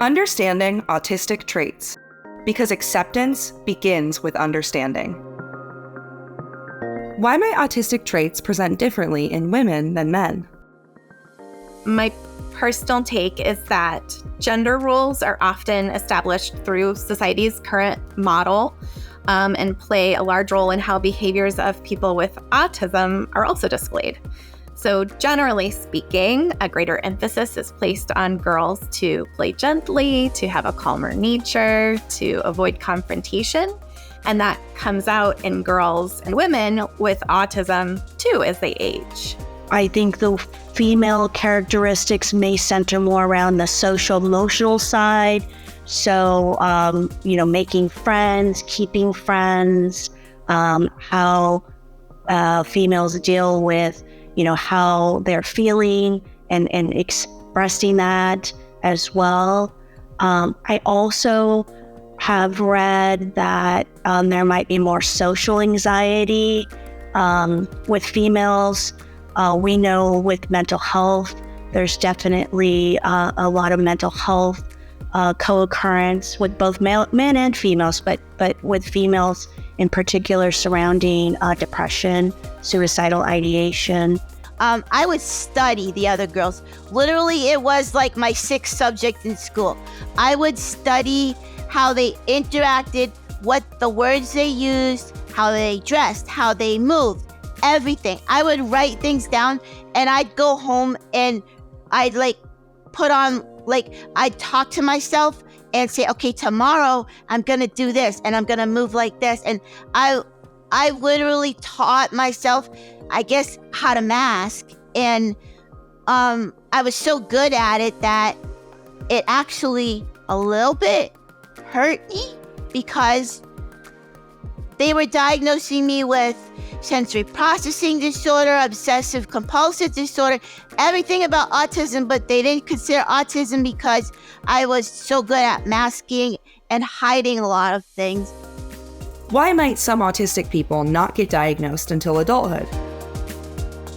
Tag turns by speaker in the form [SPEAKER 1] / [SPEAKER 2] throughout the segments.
[SPEAKER 1] Understanding autistic traits, because acceptance begins with understanding. Why might autistic traits present differently in women than men?
[SPEAKER 2] My personal take is that gender roles are often established through society's current model and play a large role in how behaviors of people with autism are also displayed. So generally speaking, a greater emphasis is placed on girls to play gently, to have a calmer nature, to avoid confrontation. And that comes out in girls and women with autism too as they age.
[SPEAKER 3] I think the female characteristics may center more around the social emotional side. So, making friends, keeping friends, how females deal with, how they're feeling and expressing that as well. I also have read that there might be more social anxiety with females. We know with mental health, there's definitely a lot of mental health co-occurrence with both men and females, but with females in particular surrounding depression, suicidal ideation.
[SPEAKER 4] I would study the other girls. Literally, it was like my sixth subject in school. I would study how they interacted, what the words they used, how they dressed, how they moved, everything. I would write things down and I'd go home and I'd put on, I'd talk to myself and say, okay, tomorrow I'm going to do this and I'm going to move like this. And I literally taught myself, I guess, how to mask. And I was so good at it that it actually a little bit hurt me because they were diagnosing me with sensory processing disorder, obsessive compulsive disorder, everything about autism, but they didn't consider autism because I was so good at masking and hiding a lot of things.
[SPEAKER 1] Why might some autistic people not get diagnosed until adulthood?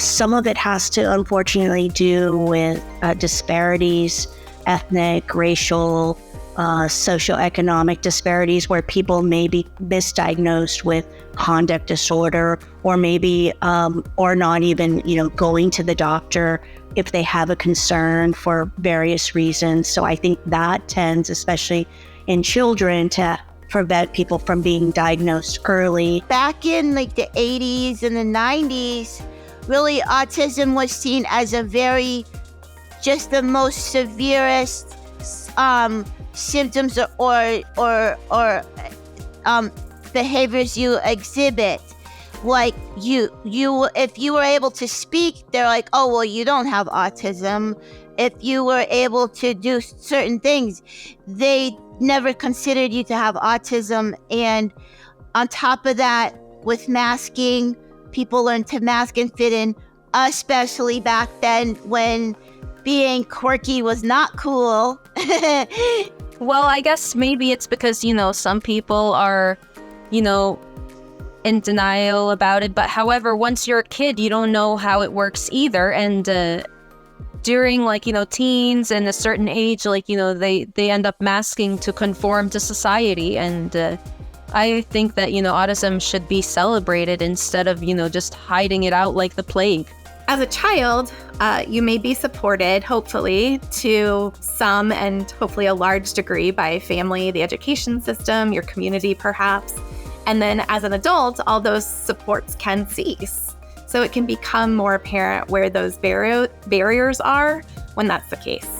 [SPEAKER 3] Some of it has to, unfortunately, do with disparities, ethnic, racial, socioeconomic disparities, where people may be misdiagnosed with conduct disorder, or maybe, or not even, going to the doctor if they have a concern for various reasons. So I think that tends, especially in children, to prevent people from being diagnosed early.
[SPEAKER 4] Back in the 80s and the 90s, really autism was seen as just the most severest symptoms or behaviors you exhibit. Like if you were able to speak, they're like, oh, well, you don't have autism. If you were able to do certain things, they never considered you to have autism. And on top of that, with masking, people learned to mask and fit in, especially back then when being quirky was not cool.
[SPEAKER 5] Well, I guess maybe it's because, some people are, in denial about it. But however, once you're a kid, you don't know how it works either. And during teens and a certain age, they end up masking to conform to society. And I think that, autism should be celebrated instead of, just hiding it out like the plague.
[SPEAKER 2] As a child, you may be supported, hopefully, to some and hopefully a large degree by family, the education system, your community perhaps. And then as an adult, all those supports can cease. So it can become more apparent where those barriers are when that's the case.